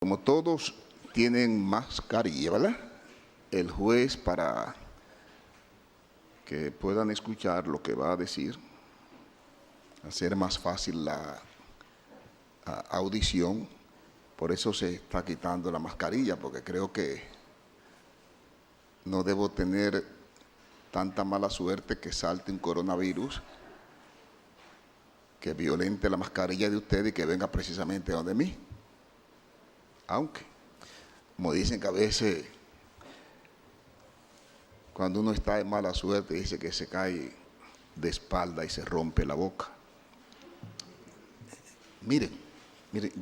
Como todos tienen mascarilla, ¿verdad? El juez, para que puedan escuchar lo que va a decir, hacer más fácil la audición, por eso se está quitando la mascarilla, porque creo que no debo tener tanta mala suerte que salte un coronavirus que violente la mascarilla de usted y que venga precisamente donde mí. Aunque, como dicen que a veces, cuando uno está de mala suerte, dice que se cae de espalda y se rompe la boca. Miren,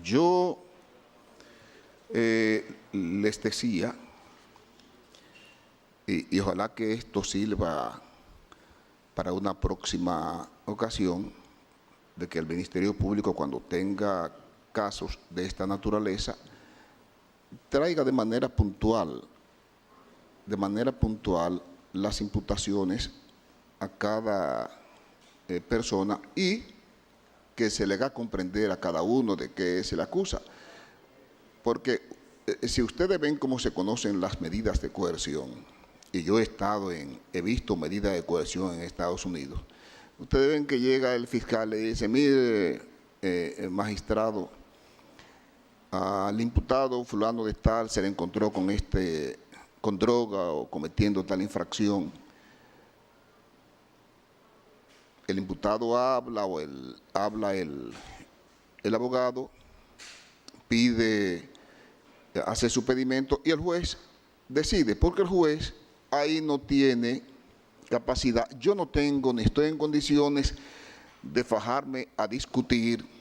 yo les decía, y ojalá que esto sirva para una próxima ocasión, de que el Ministerio Público, cuando tenga casos de esta naturaleza, traiga de manera puntual las imputaciones a cada persona y que se le haga comprender a cada uno de qué se le acusa. Porque si ustedes ven cómo se conocen las medidas de coerción, y yo he visto medidas de coerción en Estados Unidos, ustedes ven que llega el fiscal y le dice: mire, magistrado, al imputado fulano de tal se le encontró con droga o cometiendo tal infracción. El imputado habla o habla el abogado, hace su pedimento y el juez decide, porque el juez ahí no tiene capacidad. Yo no tengo ni estoy en condiciones de fajarme a discutir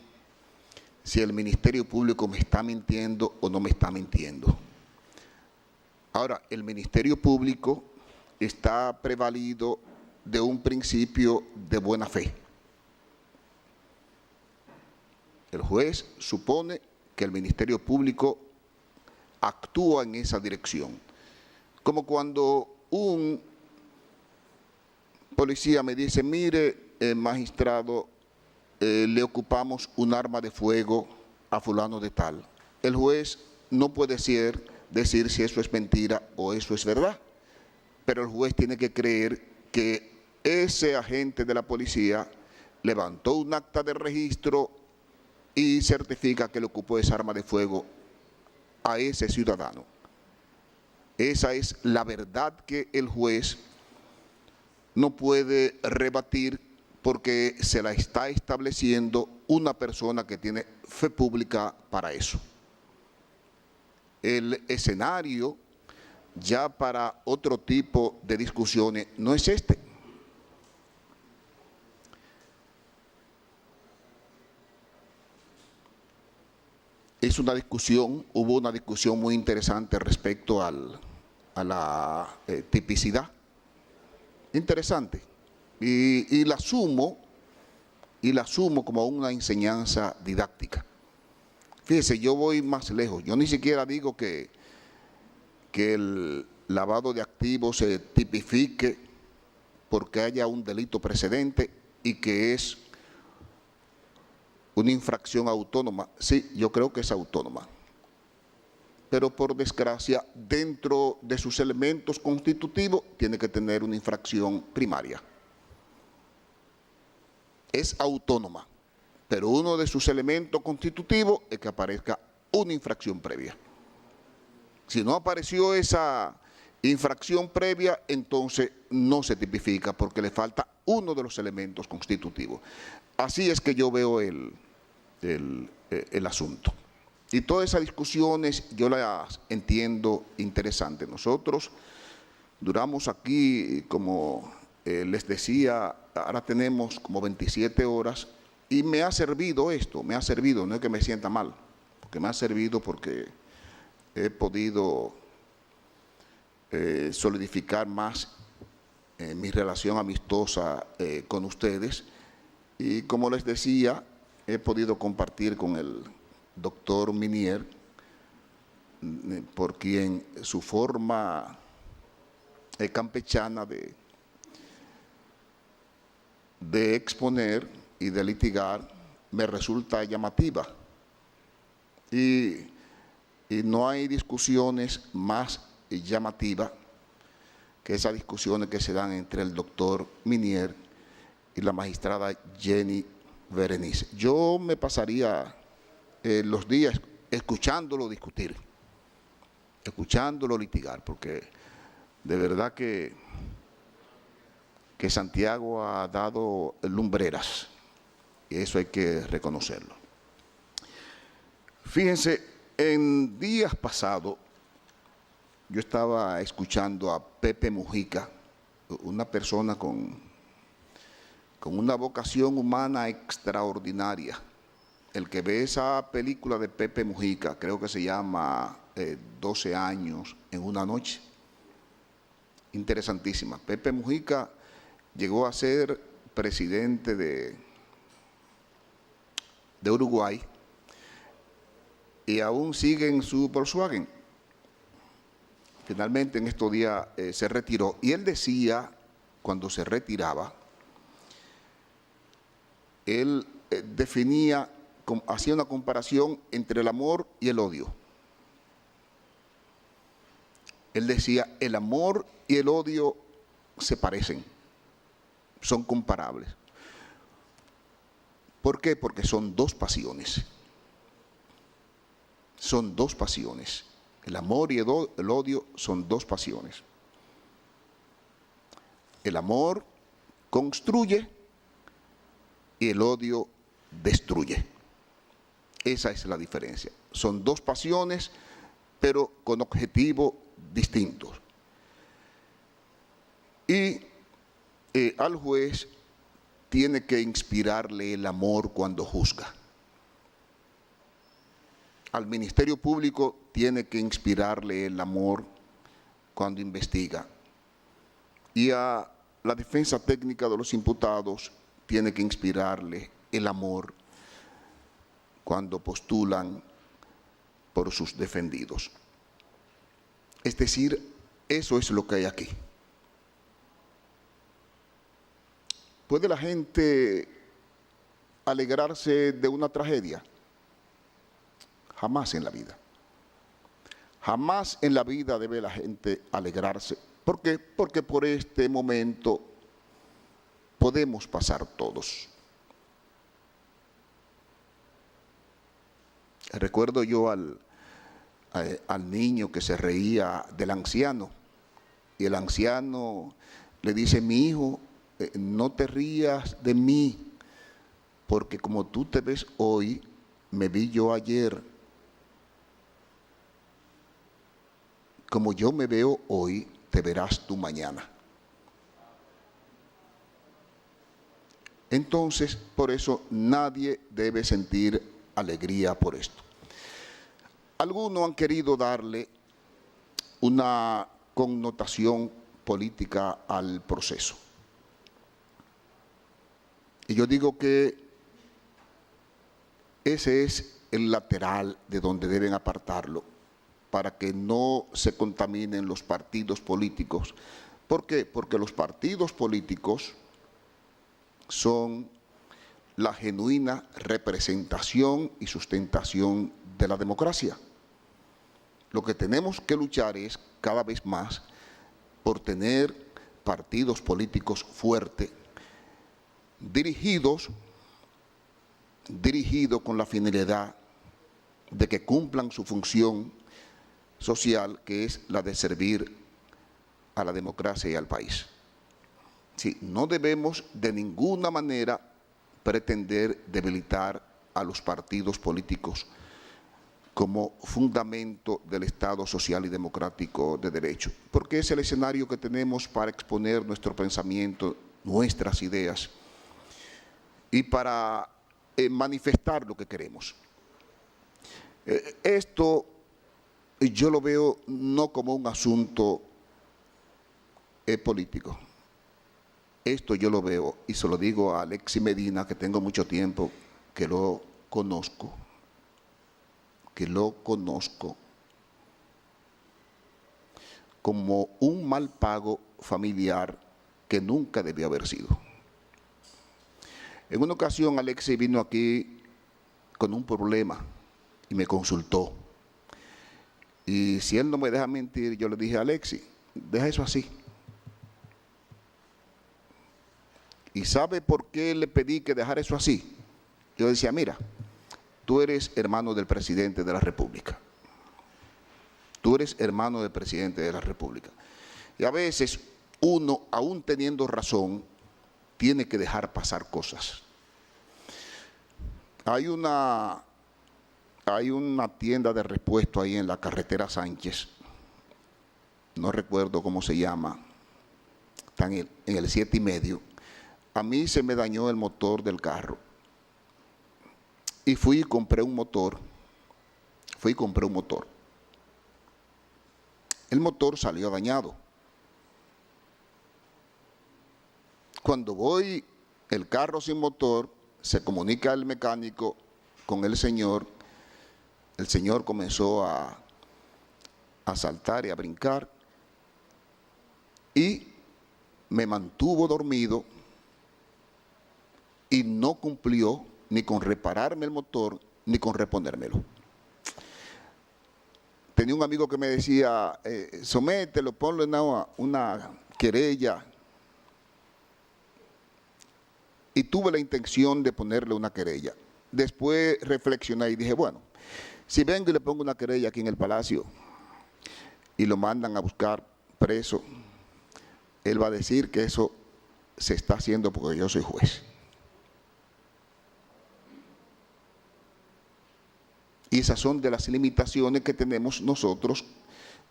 si el Ministerio Público me está mintiendo o no me está mintiendo. Ahora, el Ministerio Público está prevalido de un principio de buena fe. El juez supone que el Ministerio Público actúa en esa dirección. Como cuando un policía me dice: mire, magistrado, le ocupamos un arma de fuego a fulano de tal. El juez no puede decir si eso es mentira o eso es verdad, pero el juez tiene que creer que ese agente de la policía levantó un acta de registro y certifica que le ocupó esa arma de fuego a ese ciudadano. Esa es la verdad que el juez no puede rebatir, porque se la está estableciendo una persona que tiene fe pública para eso. El escenario ya para otro tipo de discusiones no es este. Hubo una discusión muy interesante respecto a la tipicidad. Interesante. Y la asumo como una enseñanza didáctica. Fíjese, yo voy más lejos. Yo ni siquiera digo que el lavado de activos se tipifique porque haya un delito precedente y que es una infracción autónoma. Sí, yo creo que es autónoma. Pero por desgracia, dentro de sus elementos constitutivos, tiene que tener una infracción primaria. Es autónoma, pero uno de sus elementos constitutivos es que aparezca una infracción previa. Si no apareció esa infracción previa, entonces no se tipifica porque le falta uno de los elementos constitutivos. Así es que yo veo el asunto. Y todas esas discusiones yo las entiendo interesantes. Nosotros duramos aquí, como les decía, ahora tenemos como 27 horas y me ha servido esto, no es que me sienta mal, porque me ha servido porque he podido solidificar más mi relación amistosa con ustedes y, como les decía, he podido compartir con el doctor Minier, por quien su forma campechana de exponer y de litigar me resulta llamativa. Y Y no hay discusiones más llamativas que esas discusiones que se dan entre el doctor Minier y la magistrada Jenny Berenice. Yo me pasaría los días escuchándolo discutir, escuchándolo litigar, porque de verdad que Santiago ha dado lumbreras, y eso hay que reconocerlo. Fíjense, en días pasados yo estaba escuchando a Pepe Mujica, una persona con una vocación humana extraordinaria. El que ve esa película de Pepe Mujica, creo que se llama 12 años en una noche, interesantísima. Pepe Mujica llegó a ser presidente de Uruguay y aún sigue en su Volkswagen. Finalmente en estos días se retiró y él decía, cuando se retiraba, él definía, hacía una comparación entre el amor y el odio. Él decía, el amor y el odio se parecen, son comparables. ¿Por qué? Porque son dos pasiones. Son dos pasiones. El amor y el odio son dos pasiones. El amor construye y el odio destruye. Esa es la diferencia. Son dos pasiones, pero con objetivos distintos. Y al juez tiene que inspirarle el amor cuando juzga. Al Ministerio Público tiene que inspirarle el amor cuando investiga. Y a la defensa técnica de los imputados tiene que inspirarle el amor cuando postulan por sus defendidos. Es decir, eso es lo que hay aquí. ¿Puede la gente alegrarse de una tragedia? Jamás en la vida. Jamás en la vida debe la gente alegrarse. ¿Por qué? Porque por este momento podemos pasar todos. Recuerdo yo al niño que se reía del anciano, y el anciano le dice, mi hijo, no te rías de mí, porque como tú te ves hoy, me vi yo ayer. Como yo me veo hoy, te verás tú mañana. Entonces, por eso nadie debe sentir alegría por esto. Algunos han querido darle una connotación política al proceso. Y yo digo que ese es el lateral de donde deben apartarlo, para que no se contaminen los partidos políticos. ¿Por qué? Porque los partidos políticos son la genuina representación y sustentación de la democracia. Lo que tenemos que luchar es cada vez más por tener partidos políticos fuertes, dirigidos con la finalidad de que cumplan su función social, que es la de servir a la democracia y al país. Sí, no debemos de ninguna manera pretender debilitar a los partidos políticos como fundamento del Estado social y democrático de derecho, porque es el escenario que tenemos para exponer nuestro pensamiento, nuestras ideas y para manifestar lo que queremos. Esto yo lo veo no como un asunto político. Esto yo lo veo, y se lo digo a Alexis Medina, que tengo mucho tiempo que lo conozco, como un mal pago familiar que nunca debió haber sido. En una ocasión Alexis vino aquí con un problema y me consultó. Y si él no me deja mentir, yo le dije a Alexis, deja eso así. ¿Y sabe por qué le pedí que dejara eso así? Yo decía, mira, tú eres hermano del presidente de la República. Tú eres hermano del presidente de la República. Y a veces uno, aún teniendo razón, tiene que dejar pasar cosas. Hay una tienda de repuesto ahí en la carretera Sánchez, no recuerdo cómo se llama, está en el 7,5. A mí se me dañó el motor del carro y fui y compré un motor. El motor salió dañado. Cuando voy, el carro sin motor, se comunica el mecánico con el señor comenzó a saltar y a brincar y me mantuvo dormido y no cumplió ni con repararme el motor ni con reponérmelo. Tenía un amigo que me decía, somételo, ponle una querella. Y tuve la intención de ponerle una querella. Después reflexioné y dije, bueno, si vengo y le pongo una querella aquí en el Palacio y lo mandan a buscar preso, él va a decir que eso se está haciendo porque yo soy juez. Y esas son de las limitaciones que tenemos nosotros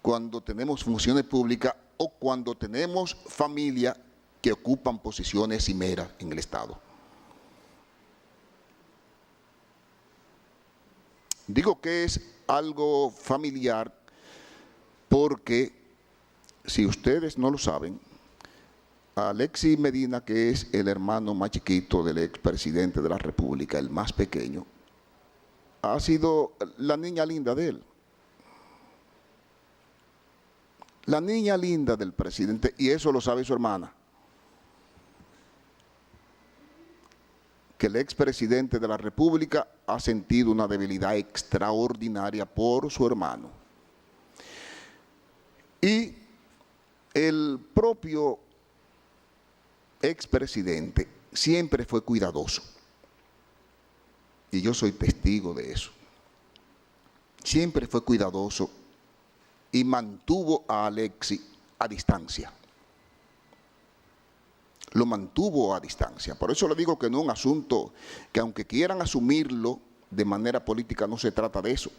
cuando tenemos funciones públicas o cuando tenemos familia que ocupan posiciones cimeras en el Estado. Digo que es algo familiar porque, si ustedes no lo saben, Alexis Medina, que es el hermano más chiquito del expresidente de la República, el más pequeño, ha sido la niña linda de él. La niña linda del presidente, y eso lo sabe su hermana. Que el expresidente de la República ha sentido una debilidad extraordinaria por su hermano. Y el propio expresidente siempre fue cuidadoso. Y yo soy testigo de eso. Siempre fue cuidadoso y mantuvo a Alexis a distancia. Lo mantuvo a distancia. Por eso le digo que no es un asunto que, aunque quieran asumirlo de manera política, no se trata de eso.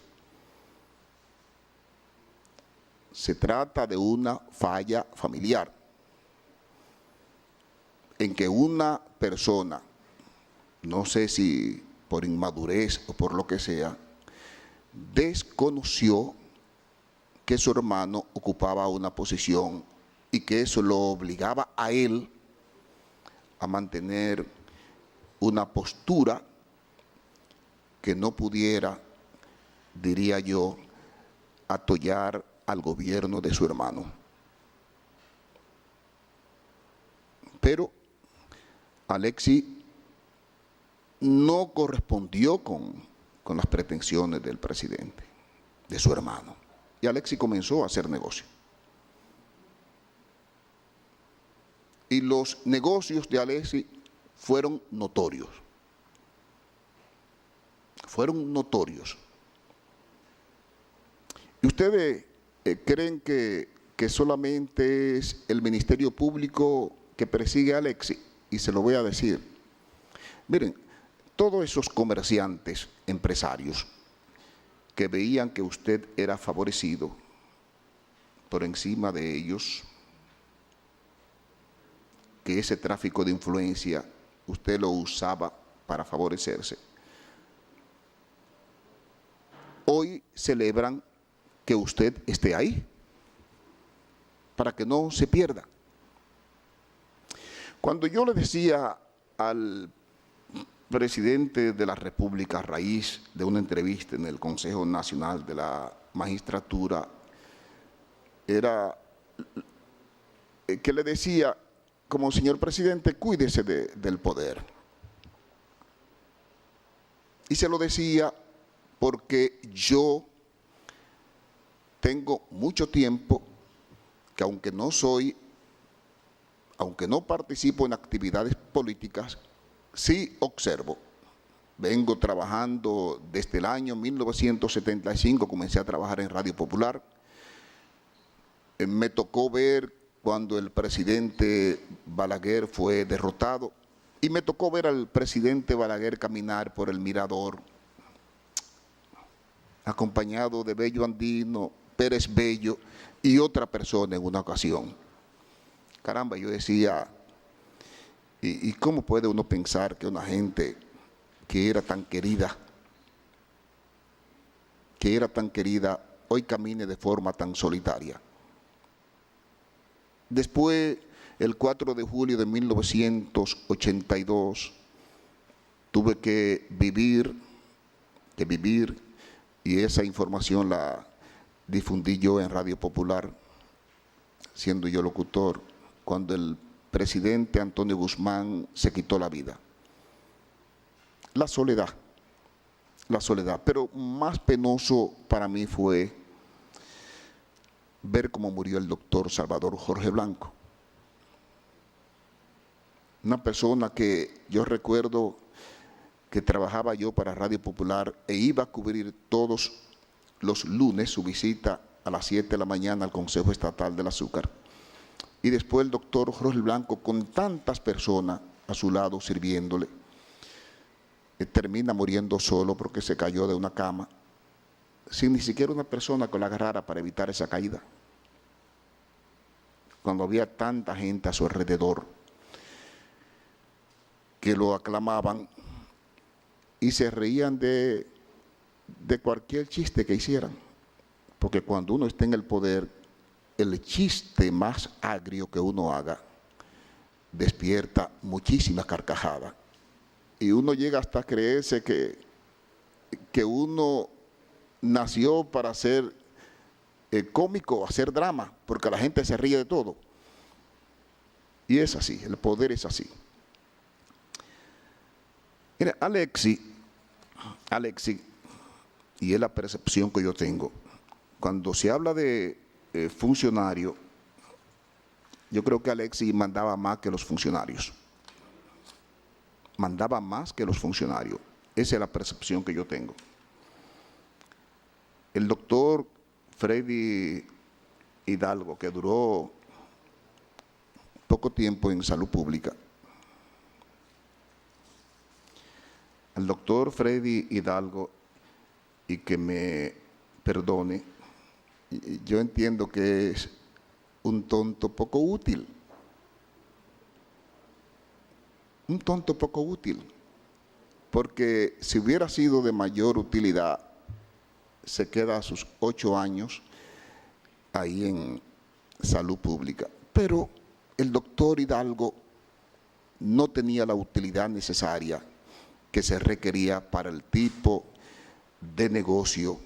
Se trata de una falla familiar en que una persona, no sé si por inmadurez o por lo que sea, desconoció que su hermano ocupaba una posición y que eso lo obligaba a él a mantener una postura que no pudiera, diría yo, atollar al gobierno de su hermano. Pero Alexis no correspondió con las pretensiones del presidente, de su hermano. Y Alexis comenzó a hacer negocio. Y los negocios de Alexis fueron notorios. Fueron notorios. ¿Y ustedes creen que solamente es el Ministerio Público que persigue a Alexis? Y se lo voy a decir. Miren, todos esos comerciantes, empresarios, que veían que usted era favorecido por encima de ellos, que ese tráfico de influencia usted lo usaba para favorecerse, hoy celebran que usted esté ahí, para que no se pierda. Cuando yo le decía al presidente de la República, a raíz de una entrevista en el Consejo Nacional de la Magistratura, era que le decía, como señor presidente, cuídese del poder. Y se lo decía porque yo tengo mucho tiempo que aunque no participo en actividades políticas, sí observo. Vengo trabajando desde el año 1975, comencé a trabajar en Radio Popular. Me tocó ver cuando el presidente Balaguer fue derrotado y me tocó ver al presidente Balaguer caminar por el Mirador, acompañado de Bello Andino, Pérez Bello y otra persona en una ocasión. Caramba, yo decía, ¿y cómo puede uno pensar que una gente que era tan querida, hoy camine de forma tan solitaria? Después, el 4 de julio de 1982, tuve que vivir, y esa información la difundí yo en Radio Popular, siendo yo locutor, cuando el presidente Antonio Guzmán se quitó la vida. La soledad. Pero más penoso para mí fue ver cómo murió el doctor Salvador Jorge Blanco. Una persona que yo recuerdo que trabajaba yo para Radio Popular e iba a cubrir todos los lunes su visita a las 7 de la mañana al Consejo Estatal del Azúcar. Y después el doctor Jorge Blanco, con tantas personas a su lado sirviéndole, termina muriendo solo porque se cayó de una cama, sin ni siquiera una persona que lo agarrara para evitar esa caída. Cuando había tanta gente a su alrededor que lo aclamaban y se reían de cualquier chiste que hicieran. Porque cuando uno está en el poder, el chiste más agrio que uno haga despierta muchísimas carcajadas. Y uno llega hasta a creerse que uno nació para ser cómico, hacer drama, porque la gente se ríe de todo. Y es así, el poder es así. Mira, Alexis, y es la percepción que yo tengo, cuando se habla de funcionario, yo creo que Alexis mandaba más que los funcionarios. Mandaba más que los funcionarios. Esa es la percepción que yo tengo. El doctor Freddy Hidalgo, que duró poco tiempo en salud pública, al doctor Freddy Hidalgo, y que me perdone, yo entiendo que es un tonto poco útil. Un tonto poco útil, porque si hubiera sido de mayor utilidad, se queda a sus 8 años ahí en salud pública. Pero el doctor Hidalgo no tenía la utilidad necesaria que se requería para el tipo de negocio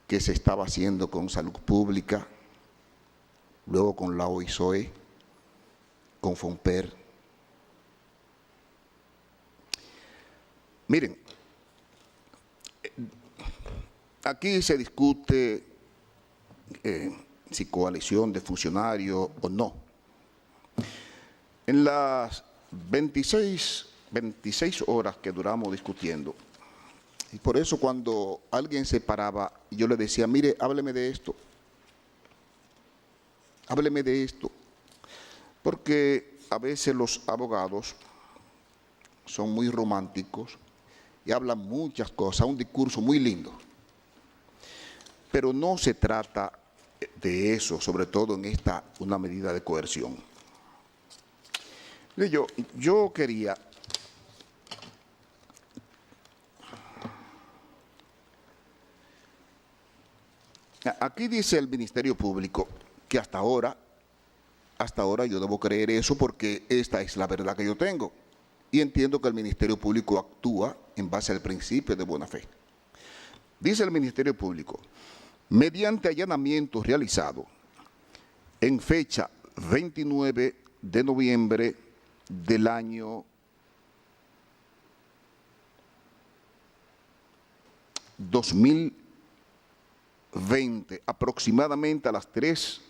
que se estaba haciendo con salud pública, luego con la OISOE, con FONPER. Miren, aquí se discute si coalición de funcionarios o no. En las 26 horas que duramos discutiendo, y por eso cuando alguien se paraba, yo le decía, mire, hábleme de esto, porque a veces los abogados son muy románticos y hablan muchas cosas, un discurso muy lindo. Pero no se trata de eso, sobre todo en una medida de coerción. Yo quería aquí dice el Ministerio Público que hasta ahora yo debo creer eso porque esta es la verdad que yo tengo. Y entiendo que el Ministerio Público actúa en base al principio de buena fe. Dice el Ministerio Público, mediante allanamiento realizado en fecha 29 de noviembre del año 2000, 20, aproximadamente a las 3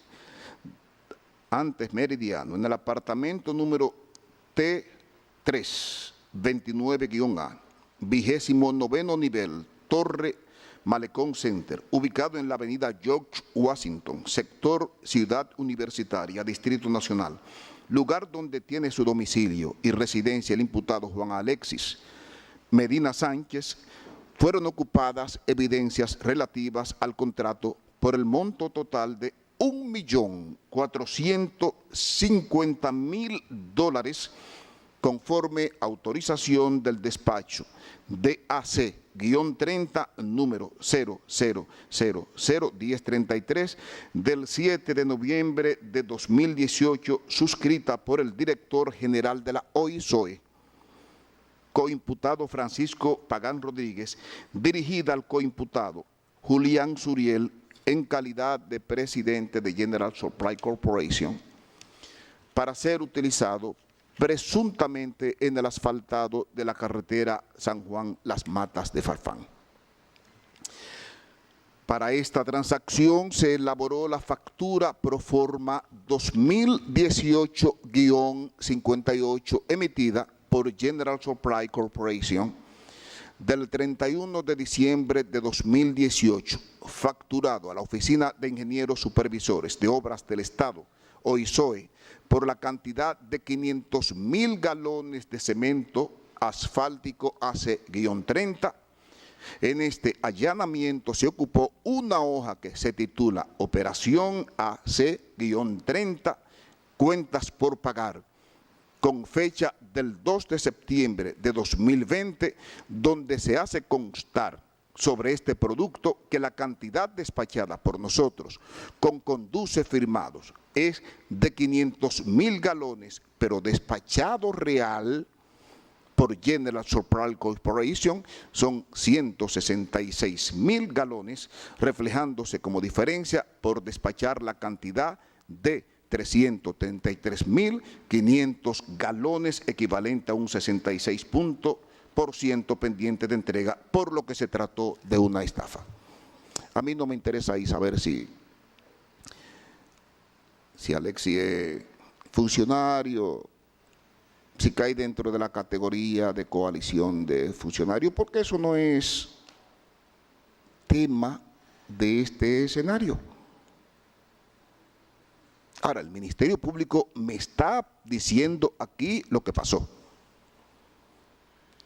antes meridiano, en el apartamento número T3, 29-A, 29º nivel, Torre Malecón Center, ubicado en la avenida George Washington, sector Ciudad Universitaria, Distrito Nacional, lugar donde tiene su domicilio y residencia el imputado Juan Alexis Medina Sánchez, fueron ocupadas evidencias relativas al contrato por el monto total de $1.450.000 conforme autorización del despacho DAC-30 número 00001033 del 7 de noviembre de 2018, suscrita por el director general de la OISOE, coimputado Francisco Pagán Rodríguez, dirigida al coimputado Julián Suriel en calidad de presidente de General Supply Corporation, para ser utilizado presuntamente en el asfaltado de la carretera San Juan-Las Matas de Farfán. Para esta transacción se elaboró la factura proforma 2018-58 emitida por General Supply Corporation del 31 de diciembre de 2018, facturado a la Oficina de Ingenieros Supervisores de Obras del Estado, OISOE, por la cantidad de 500.000 galones de cemento asfáltico AC-30. En este allanamiento se ocupó una hoja que se titula Operación AC-30, Cuentas por Pagar, con fecha del 2 de septiembre de 2020, donde se hace constar sobre este producto que la cantidad despachada por nosotros con conduce firmados es de 500.000 galones, pero despachado real por General Supply Corporation son 166.000 galones, reflejándose como diferencia por despachar la cantidad de 333.500 galones, equivalente a un 66% pendiente de entrega, por lo que se trató de una estafa. A mí no me interesa ahí saber si Alexis es funcionario, si cae dentro de la categoría de coalición de funcionarios, porque eso no es tema de este escenario. Ahora, el Ministerio Público me está diciendo aquí lo que pasó.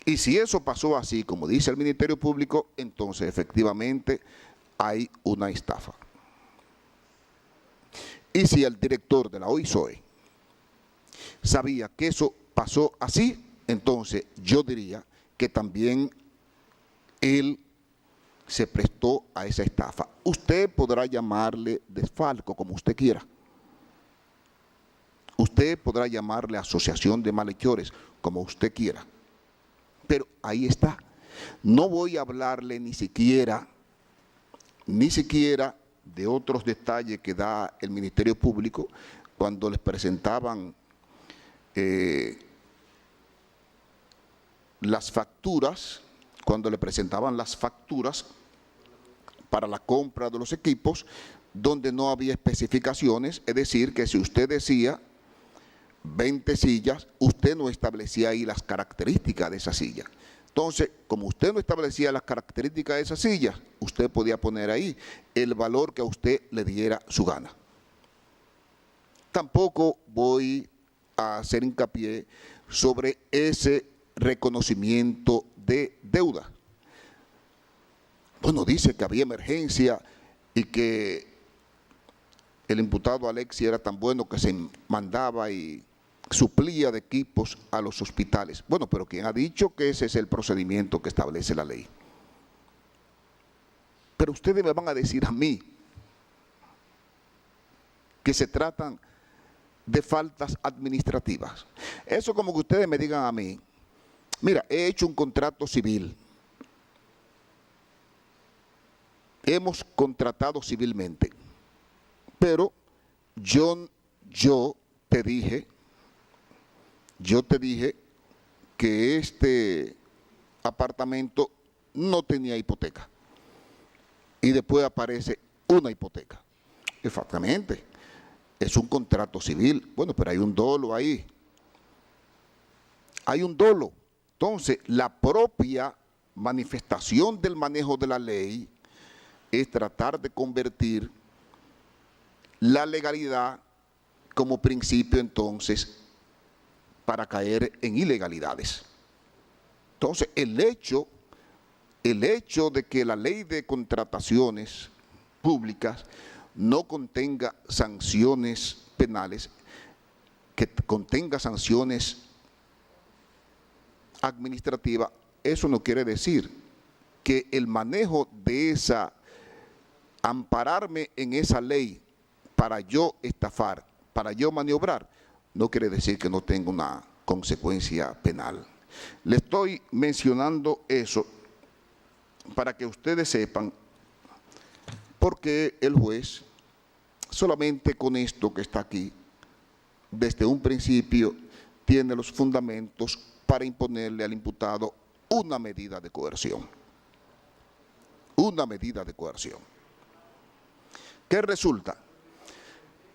Y si eso pasó así, como dice el Ministerio Público, entonces efectivamente hay una estafa. Y si el director de la OISOE sabía que eso pasó así, entonces yo diría que también él se prestó a esa estafa. Usted podrá llamarle desfalco como usted quiera. Usted podrá llamarle asociación de malhechores como usted quiera. Pero ahí está. No voy a hablarle ni siquiera de otros detalles que da el Ministerio Público cuando les presentaban las facturas, para la compra de los equipos, donde no había especificaciones, es decir, que si usted decía 20 sillas, usted no establecía ahí las características de esa silla. Entonces, como usted no establecía las características de esa silla, usted podía poner ahí el valor que a usted le diera su gana. Tampoco voy a hacer hincapié sobre ese reconocimiento de deuda. Bueno, dice que había emergencia y que el imputado Alexis era tan bueno que se mandaba y suplía de equipos a los hospitales. Bueno, pero ¿quién ha dicho que ese es el procedimiento que establece la ley? Pero ustedes me van a decir a mí que se tratan de faltas administrativas. Eso como que ustedes me digan a mí, mira, he hecho un contrato civil, hemos contratado civilmente, pero yo te dije que este apartamento no tenía hipoteca. Y después aparece una hipoteca. Exactamente. Es un contrato civil. Bueno, pero hay un dolo ahí. Hay un dolo. Entonces, la propia manifestación del manejo de la ley es tratar de convertir la legalidad como principio, entonces, para caer en ilegalidades. Entonces, el hecho de que la ley de contrataciones públicas no contenga sanciones penales, que contenga sanciones administrativas, eso no quiere decir que el manejo de esa, ampararme en esa ley para yo estafar, para yo maniobrar, no quiere decir que no tenga una consecuencia penal. Le estoy mencionando eso para que ustedes sepan por qué el juez, solamente con esto que está aquí, desde un principio, tiene los fundamentos para imponerle al imputado una medida de coerción. Una medida de coerción. ¿Qué resulta?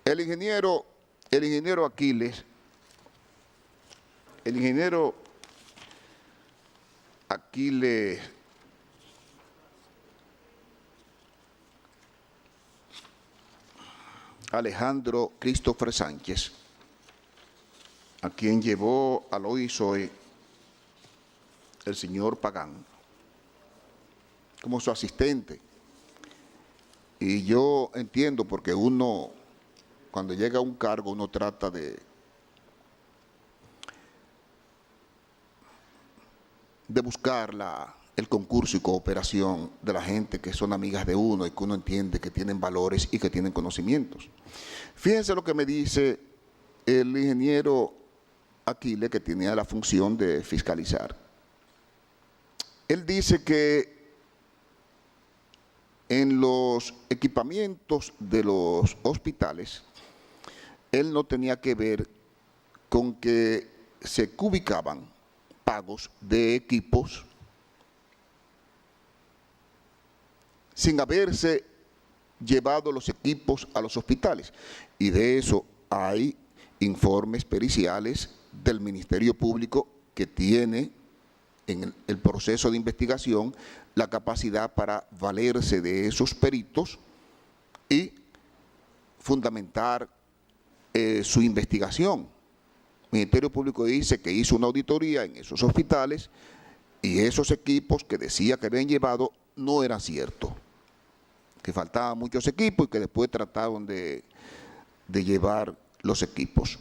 El ingeniero Aquiles, Alejandro Christopher Sánchez, a quien llevó al OISOE el señor Pagán como su asistente. Y yo entiendo, porque uno, cuando llega a un cargo, uno trata de buscar el concurso y cooperación de la gente que son amigas de uno y que uno entiende que tienen valores y que tienen conocimientos. Fíjense lo que me dice el ingeniero Aquiles, que tenía la función de fiscalizar. Él dice que en los equipamientos de los hospitales, él no tenía que ver con que se cubicaban pagos de equipos sin haberse llevado los equipos a los hospitales. Y de eso hay informes periciales del Ministerio Público que tiene en el proceso de investigación la capacidad para valerse de esos peritos y fundamentar su investigación. El Ministerio Público dice que hizo una auditoría en esos hospitales y esos equipos que decía que habían llevado no eran ciertos, que faltaban muchos equipos y que después trataron de llevar los equipos.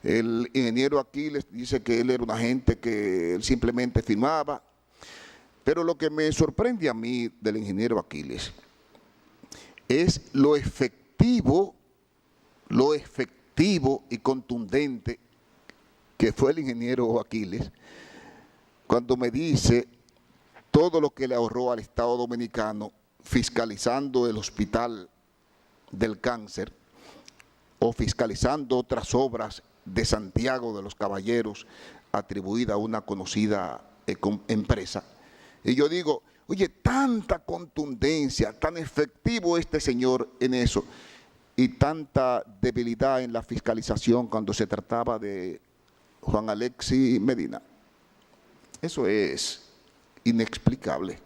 El ingeniero Aquiles dice que él era un agente que él simplemente firmaba, pero lo que me sorprende a mí del ingeniero Aquiles es lo efectivo y contundente que fue el ingeniero Aquiles cuando me dice todo lo que le ahorró al Estado Dominicano fiscalizando el Hospital del Cáncer o fiscalizando otras obras de Santiago de los Caballeros atribuida a una conocida empresa. Y yo digo, oye, tanta contundencia, tan efectivo este señor en eso, y tanta debilidad en la fiscalización cuando se trataba de Juan Alexis Medina. Eso es inexplicable.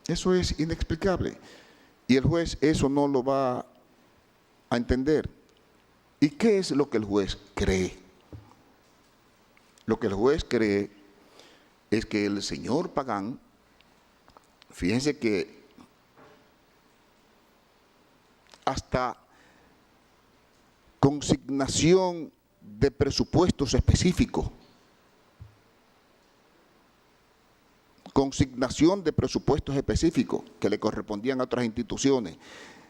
Eso es inexplicable. Y el juez eso no lo va a entender. ¿Y qué es lo que el juez cree? Lo que el juez cree es que el señor Pagán, fíjense que hasta consignación de presupuestos específicos, que le correspondían a otras instituciones,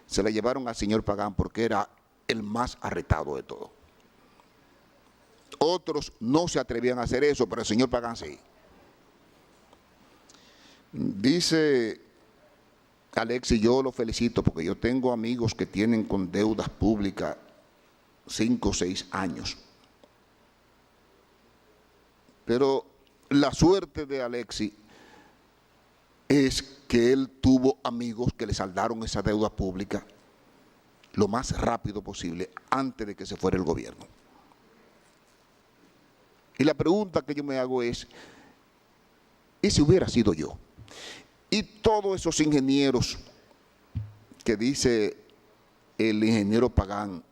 se la llevaron al señor Pagán porque era el más arretado de todos. Otros no se atrevían a hacer eso, pero el señor Pagán sí. Dice Alex, y yo lo felicito porque yo tengo amigos que tienen con deudas públicas 5 o 6 años. Pero la suerte de Alexis es que él tuvo amigos que le saldaron esa deuda pública lo más rápido posible antes de que se fuera el gobierno. Y la pregunta que yo me hago es, ¿y si hubiera sido yo? Y todos esos ingenieros que dice el ingeniero Pagán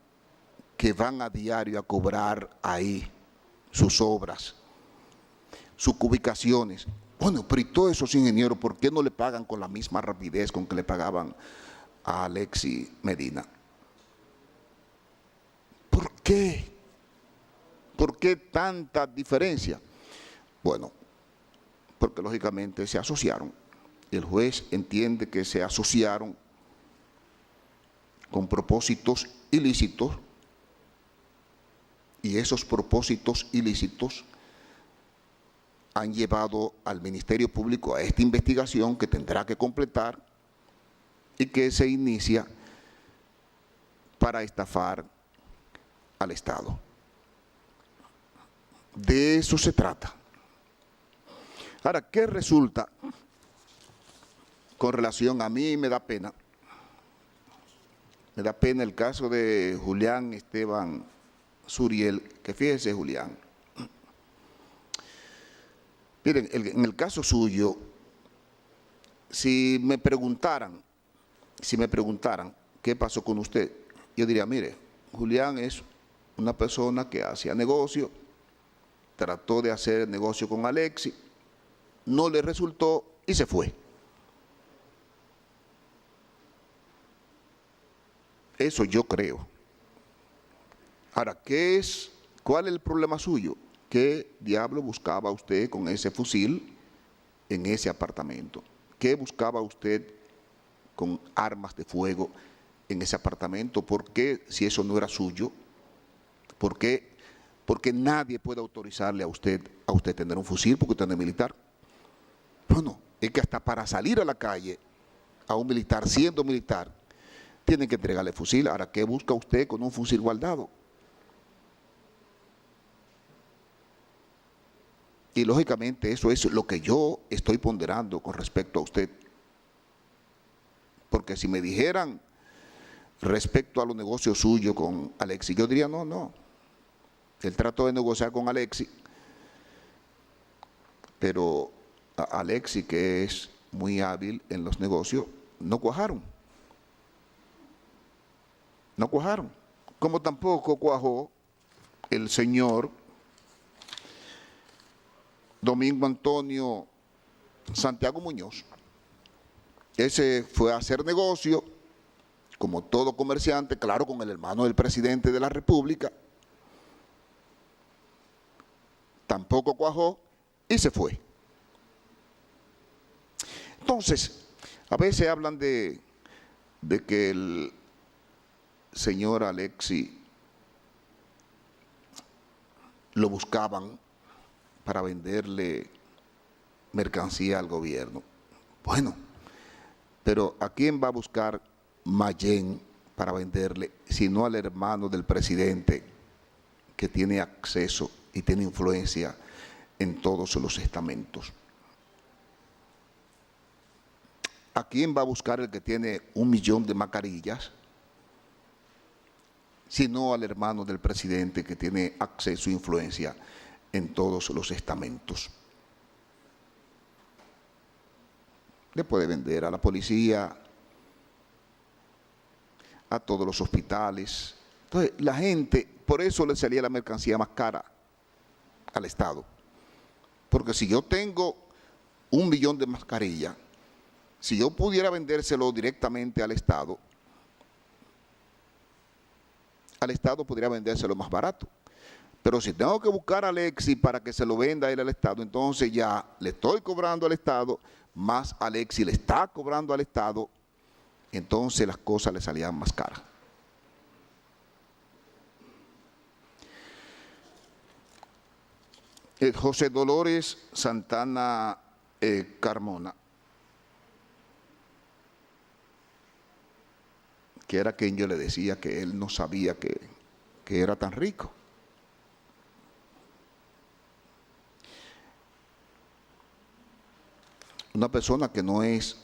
que van a diario a cobrar ahí sus obras, sus ubicaciones. Bueno, pero ¿y todos esos ingenieros por qué no le pagan con la misma rapidez con que le pagaban a Alexis Medina? ¿Por qué? ¿Por qué tanta diferencia? Bueno, porque lógicamente se asociaron. El juez entiende que se asociaron con propósitos ilícitos y esos propósitos ilícitos han llevado al Ministerio Público a esta investigación que tendrá que completar y que se inicia para estafar al Estado. De eso se trata. Ahora, ¿qué resulta con relación a mí? Me da pena el caso de Julián Esteban Suriel, que fíjese, Julián, miren, en el caso suyo, si me preguntaran qué pasó con usted, yo diría, mire, Julián es una persona que hacía negocio, trató de hacer negocio con Alexis, no le resultó y se fue. Eso yo creo. Ahora, ¿cuál es el problema suyo? ¿Qué diablo buscaba usted con ese fusil en ese apartamento? ¿Qué buscaba usted con armas de fuego en ese apartamento? ¿Por qué, si eso no era suyo? ¿Por qué? Porque nadie puede autorizarle a usted tener un fusil porque usted no es militar. Bueno, es que hasta para salir a la calle a un militar, siendo militar, tienen que entregarle fusil. Ahora, ¿qué busca usted con un fusil guardado? Y lógicamente eso es lo que yo estoy ponderando con respecto a usted. Porque si me dijeran respecto a los negocios suyos con Alexis, yo diría no. Él trató de negociar con Alexis, pero a Alexis, que es muy hábil en los negocios, no cuajaron. No cuajaron. Como tampoco cuajó el señor Domingo Antonio Santiago Muñoz. Ese fue a hacer negocio, como todo comerciante, claro, con el hermano del presidente de la República. Tampoco cuajó y se fue. Entonces, a veces hablan de que el señor Alexis lo buscaban para venderle mercancía al gobierno. Bueno, pero ¿a quién va a buscar Mayén para venderle, sino al hermano del presidente que tiene acceso y tiene influencia en todos los estamentos? ¿A quién va a buscar el que tiene 1 millón de mascarillas? Sino al hermano del presidente que tiene acceso e influencia en todos los estamentos. Le puede vender a la policía, a todos los hospitales. Entonces, la gente, por eso le salía la mercancía más cara al Estado. Porque si yo tengo 1 millón de mascarillas, si yo pudiera vendérselo directamente al Estado podría vendérselo más barato. Pero si tengo que buscar a Alexis para que se lo venda a él al Estado, entonces ya le estoy cobrando al Estado, más Alexis le está cobrando al Estado, entonces las cosas le salían más caras. José Dolores Santana Carmona, que era quien yo le decía que él no sabía que era tan rico. una persona que no es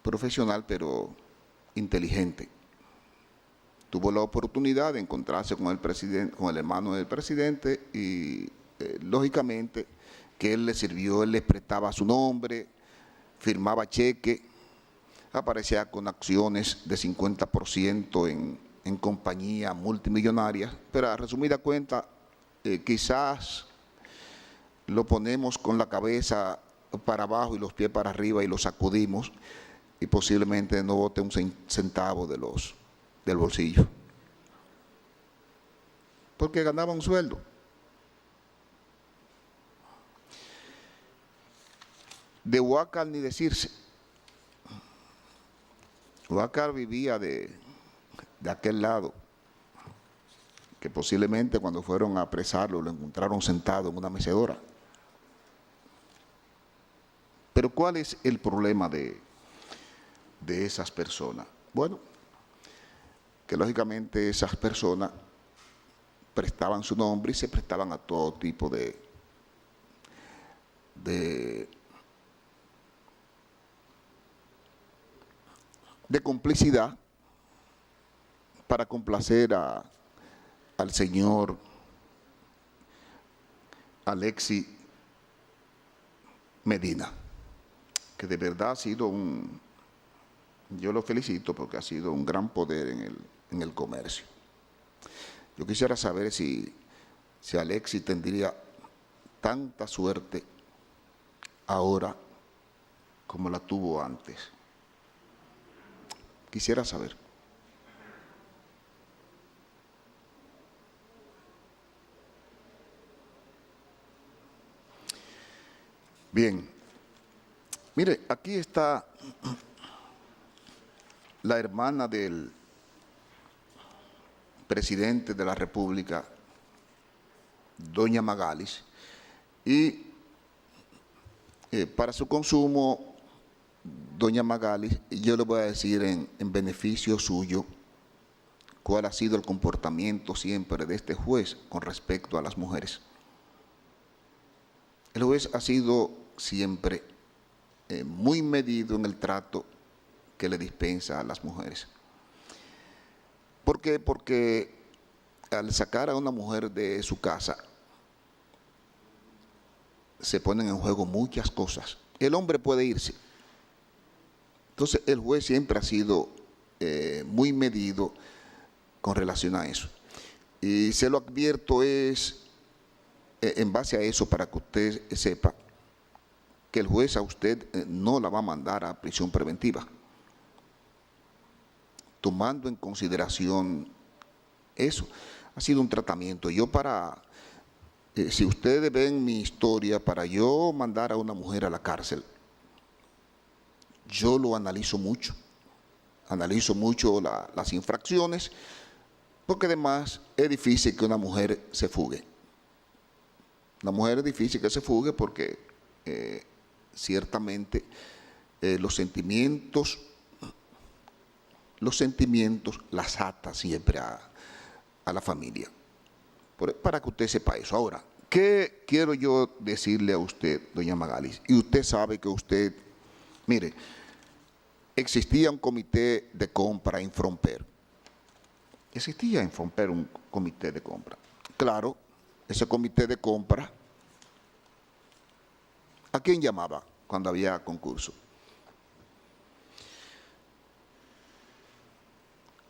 profesional, pero inteligente. Tuvo la oportunidad de encontrarse con el presidente, con el hermano del presidente, y lógicamente que él le sirvió, él le prestaba su nombre, firmaba cheque, aparecía con acciones de 50% en compañías multimillonarias, pero a resumida cuenta, quizás lo ponemos con la cabeza para abajo y los pies para arriba y lo sacudimos y posiblemente no bote un centavo del bolsillo, porque ganaba un sueldo. De Huácar ni decirse. Huácar vivía de aquel lado, que posiblemente cuando fueron a apresarlo lo encontraron sentado en una mecedora. Pero ¿cuál es el problema de esas personas? Bueno, que lógicamente esas personas prestaban su nombre y se prestaban a todo tipo de complicidad para complacer al señor Alexis Medina, que de verdad ha sido yo lo felicito porque ha sido un gran poder en el comercio. Yo quisiera saber si Alexis tendría tanta suerte ahora como la tuvo antes. Quisiera saber. Bien, mire, aquí está la hermana del presidente de la República, doña Magalis, y para su consumo, doña Magalis, yo le voy a decir en beneficio suyo cuál ha sido el comportamiento siempre de este juez con respecto a las mujeres. El juez ha sido siempre muy medido en el trato que le dispensa a las mujeres. ¿Por qué? Porque al sacar a una mujer de su casa, se ponen en juego muchas cosas. El hombre puede irse. Entonces, el juez siempre ha sido muy medido con relación a eso. Y se lo advierto en base a eso, para que usted sepa que el juez a usted no la va a mandar a prisión preventiva, tomando en consideración eso. Ha sido un tratamiento. Yo si ustedes ven mi historia, para yo mandar a una mujer a la cárcel, yo lo analizo mucho las infracciones, porque además es difícil que una mujer se fugue. Una mujer es difícil que se fugue porque ciertamente los sentimientos las ata siempre a la familia. Para que usted sepa eso. Ahora, ¿qué quiero yo decirle a usted, doña Magalis? Y usted sabe que usted, mire, existía un comité de compra en Fromper. Existía en Fromper un comité de compra. Claro, ese comité de compra, ¿a quién llamaba cuando había concurso?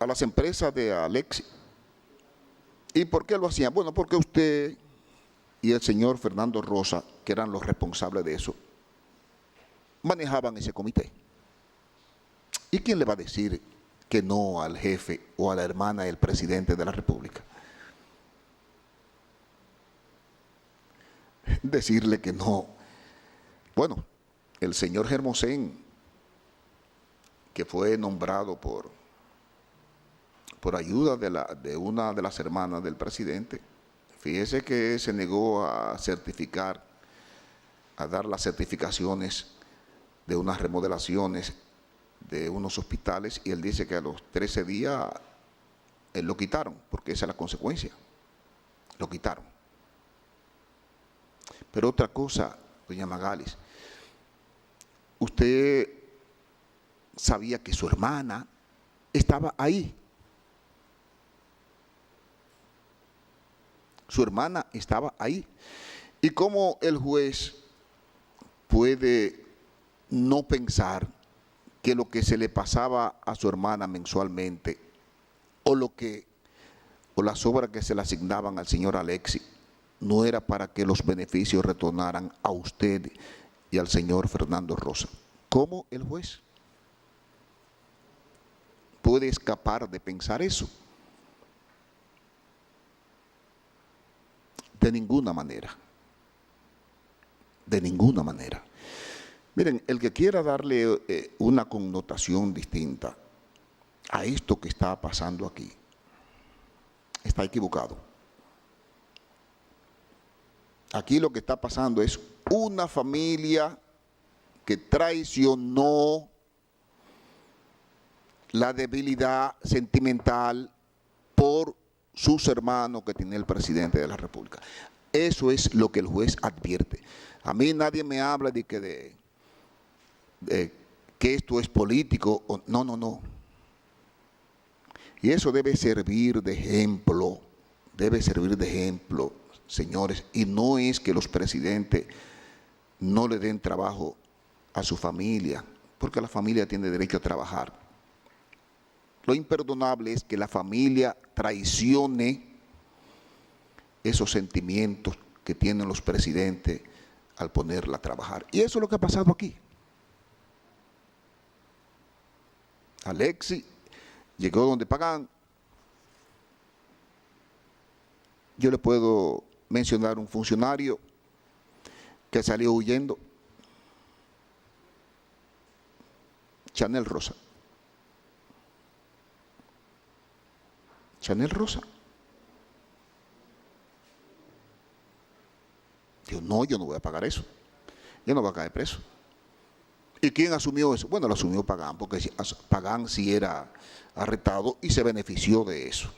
A las empresas de Alexis. ¿Y por qué lo hacían? Bueno, porque usted y el señor Fernando Rosa, que eran los responsables de eso, manejaban ese comité. ¿Y quién le va a decir que no al jefe o a la hermana del presidente de la República? Decirle que no. Bueno, el señor Hermosén, que fue nombrado por ayuda de una de las hermanas del presidente, fíjese que se negó a certificar, a dar las certificaciones de unas remodelaciones de unos hospitales, y él dice que a los 13 días lo quitaron, porque esa es la consecuencia, lo quitaron. Pero otra cosa, doña Magalis, usted sabía que su hermana estaba ahí. Su hermana estaba ahí. ¿Y cómo el juez puede no pensar que lo que se le pasaba a su hermana mensualmente o las obras que se le asignaban al señor Alexis no era para que los beneficios retornaran a usted y al señor Fernando Rosa? ¿Cómo el juez puede escapar de pensar eso? De ninguna manera. De ninguna manera. Miren, el que quiera darle una connotación distinta a esto que está pasando aquí, está equivocado. Aquí lo que está pasando es una familia que traicionó la debilidad sentimental por sus hermanos que tiene el presidente de la República. Eso es lo que el juez advierte. A mí nadie me habla de que esto es político. No, no, no. Y eso debe servir de ejemplo. Debe servir de ejemplo, señores. Y no es que los presidentes no le den trabajo a su familia, porque la familia tiene derecho a trabajar. Lo imperdonable es que la familia traicione esos sentimientos que tienen los presidentes al ponerla a trabajar. Y eso es lo que ha pasado aquí. Alexis llegó donde pagan. Yo le puedo mencionar un funcionario que salió huyendo. Chanel Rosa. Chanel Rosa. Dijo, no, yo no voy a pagar eso. Yo no voy a caer preso. ¿Y quién asumió eso? Bueno, lo asumió Pagán, porque Pagán sí era arrestado y se benefició de eso.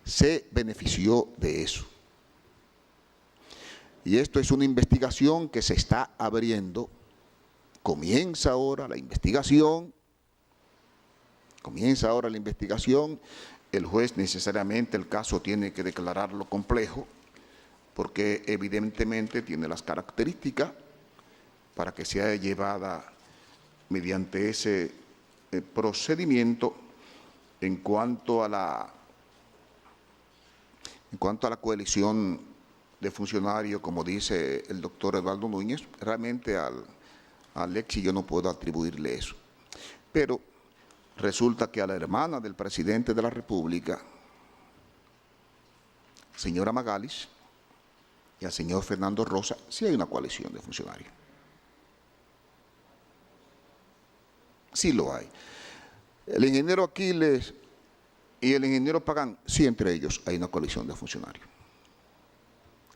Se benefició de eso. Y esto es una investigación que se está abriendo. Comienza ahora la investigación. Comienza ahora la investigación. El juez necesariamente el caso tiene que declararlo complejo, porque evidentemente tiene las características para que sea llevada mediante ese procedimiento en cuanto a la coalición de funcionarios, como dice el doctor Eduardo Núñez. Realmente a Alexis yo no puedo atribuirle eso. Pero resulta que a la hermana del presidente de la República, señora Magalis, y al señor Fernando Rosa, sí hay una coalición de funcionarios. Sí lo hay. El ingeniero Aquiles y el ingeniero Pagán, sí, entre ellos hay una coalición de funcionarios.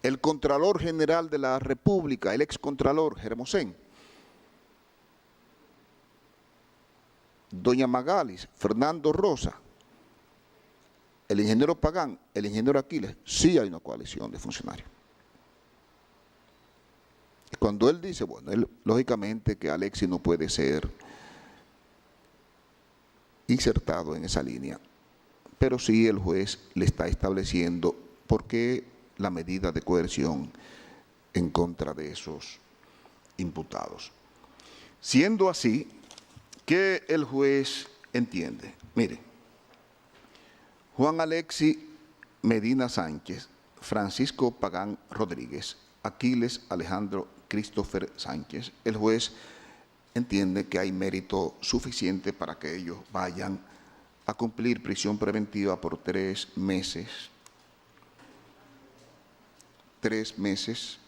El Contralor General de la República, el excontralor Hermosén, doña Magalis, Fernando Rosa, el ingeniero Pagán, el ingeniero Aquiles, sí hay una coalición de funcionarios. Cuando él dice, bueno, él, lógicamente que Alexis no puede ser insertado en esa línea, pero sí el juez le está estableciendo por qué la medida de coerción en contra de esos imputados. Siendo así, ¿qué el juez entiende? Mire, Juan Alexis Medina Sánchez, Francisco Pagán Rodríguez, Aquiles Alejandro Christopher Sánchez, el juez entiende que hay mérito suficiente para que ellos vayan a cumplir prisión preventiva por 3 meses. 3 meses.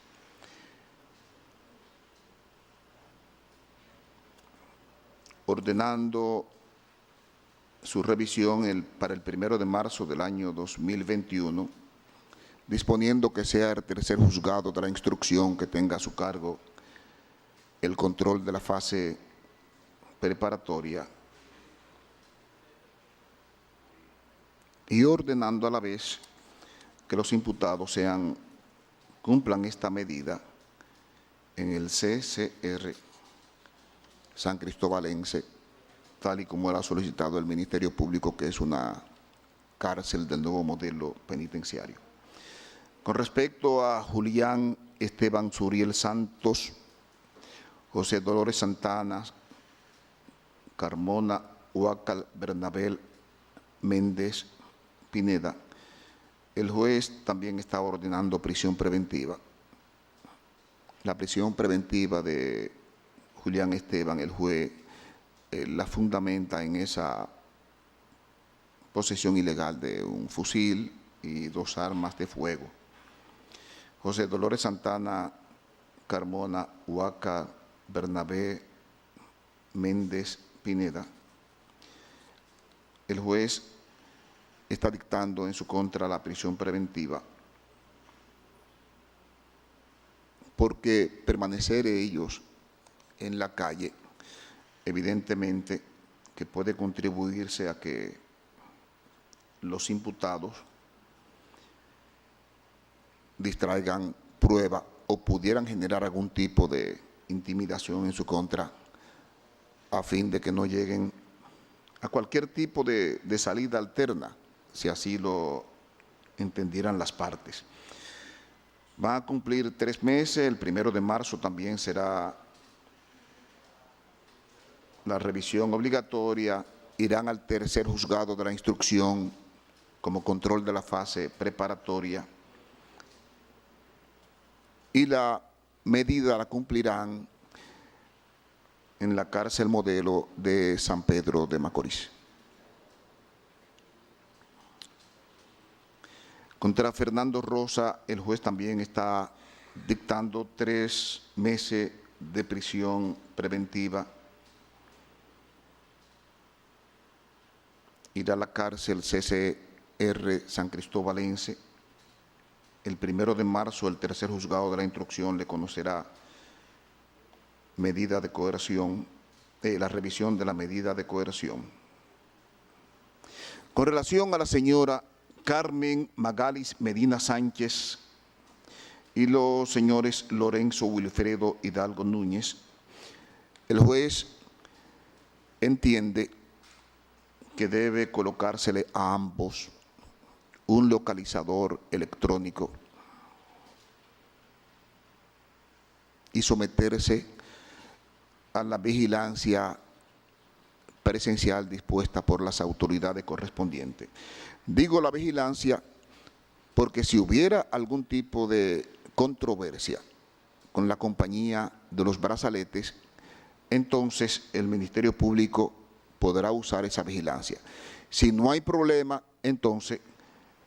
Ordenando su revisión para el 1 de marzo del año 2021, disponiendo que sea el tercer juzgado de la instrucción que tenga a su cargo el control de la fase preparatoria y ordenando a la vez que los imputados cumplan esta medida en el CCR San Cristobalense, tal y como era solicitado el Ministerio Público, que es una cárcel del nuevo modelo penitenciario. Con respecto a Julián Esteban Suriel Santos, José Dolores Santana, Carmona Huacal Bernabel Méndez Pineda, el juez también está ordenando prisión preventiva. La prisión preventiva de Julián Esteban, el juez la fundamenta en esa posesión ilegal de un fusil y 2 armas de fuego. José Dolores Santana, Carmona Huaca Bernabé Méndez Pineda, el juez está dictando en su contra la prisión preventiva porque permanecer ellos en la calle evidentemente que puede contribuirse a que los imputados distraigan prueba o pudieran generar algún tipo de intimidación en su contra a fin de que no lleguen a cualquier tipo de salida alterna, si así lo entendieran las partes. Van a cumplir 3 meses, el 1 de marzo también será la revisión obligatoria, irán al tercer juzgado de la instrucción como control de la fase preparatoria y la medida la cumplirán en la cárcel modelo de San Pedro de Macorís. Contra Fernando Rosa, el juez también está dictando 3 meses de prisión preventiva. Irá a la cárcel CCR San Cristobalense. El 1 de marzo, el tercer juzgado de la instrucción le conocerá medida de coerción, la revisión de la medida de coerción. Con relación a la señora Carmen Magalis Medina Sánchez y los señores Lorenzo Wilfredo Hidalgo Núñez, el juez entiende que debe colocársele a ambos un localizador electrónico y someterse a la vigilancia presencial dispuesta por las autoridades correspondientes. Digo la vigilancia porque si hubiera algún tipo de controversia con la compañía de los brazaletes, entonces el Ministerio Público podrá usar esa vigilancia. Si no hay problema, entonces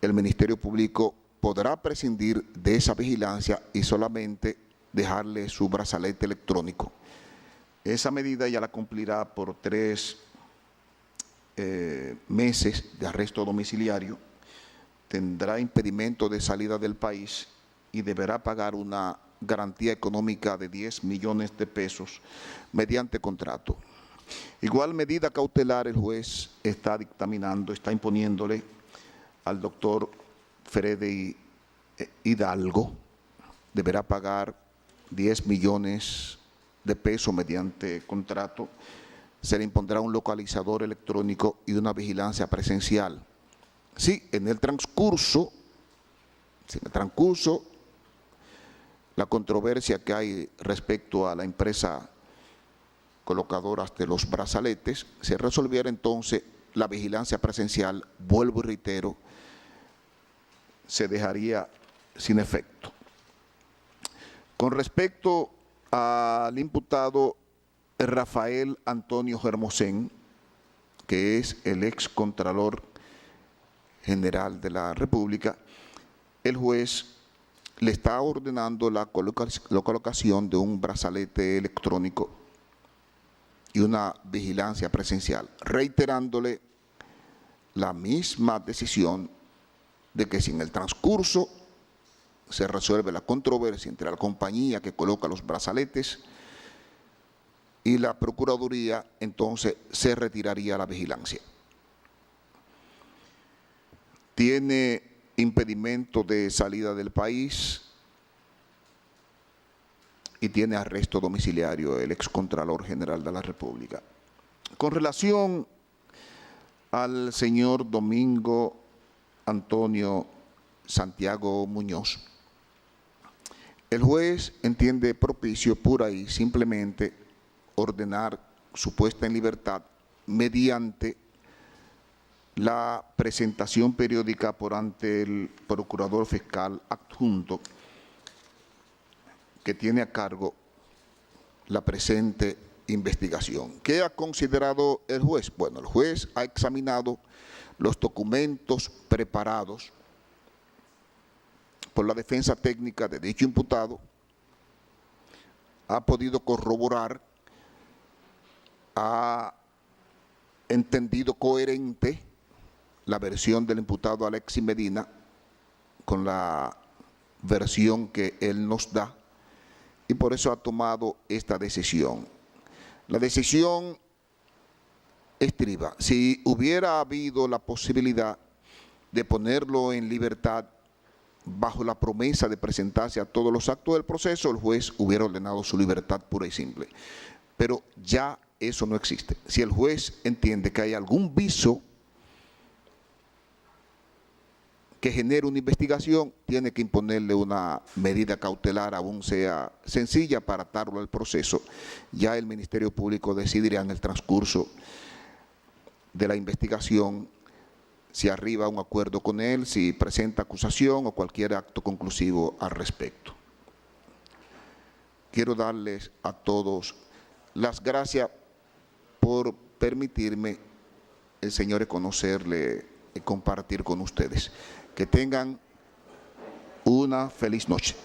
el Ministerio Público podrá prescindir de esa vigilancia y solamente dejarle su brazalete electrónico. Esa medida ya la cumplirá por 3 meses de arresto domiciliario, tendrá impedimento de salida del país y deberá pagar una garantía económica de 10 millones de pesos mediante contrato. Igual medida cautelar el juez está dictaminando, está imponiéndole al doctor Freddy Hidalgo, deberá pagar 10 millones de pesos mediante contrato, se le impondrá un localizador electrónico y una vigilancia presencial. Sí, en el transcurso, la controversia que hay respecto a la empresa colocadora de los brazaletes, se resolviera entonces la vigilancia presencial, vuelvo y reitero, se dejaría sin efecto. Con respecto al imputado Rafael Antonio Hermosén, que es el ex Contralor General de la República, el juez le está ordenando la colocación de un brazalete electrónico y una vigilancia presencial, reiterándole la misma decisión de que si en el transcurso se resuelve la controversia entre la compañía que coloca los brazaletes y la Procuraduría, entonces se retiraría la vigilancia. Tiene impedimento de salida del país, y tiene arresto domiciliario el excontralor general de la República. Con relación al señor Domingo Antonio Santiago Muñoz, el juez entiende propicio pura y simplemente ordenar su puesta en libertad mediante la presentación periódica por ante el procurador fiscal adjunto que tiene a cargo la presente investigación. ¿Qué ha considerado el juez? Bueno, el juez ha examinado los documentos preparados por la defensa técnica de dicho imputado, ha podido corroborar, ha entendido coherente la versión del imputado Alexis Medina con la versión que él nos da, y por eso ha tomado esta decisión. La decisión estriba: si hubiera habido la posibilidad de ponerlo en libertad bajo la promesa de presentarse a todos los actos del proceso, el juez hubiera ordenado su libertad pura y simple. Pero ya eso no existe. Si el juez entiende que hay algún viso que genere una investigación, tiene que imponerle una medida cautelar, aún sea sencilla, para atarlo al proceso. Ya el Ministerio Público decidirá en el transcurso de la investigación si arriba a un acuerdo con él, si presenta acusación o cualquier acto conclusivo al respecto. Quiero darles a todos las gracias por permitirme, señores, conocerle y compartir con ustedes. Que tengan una feliz noche.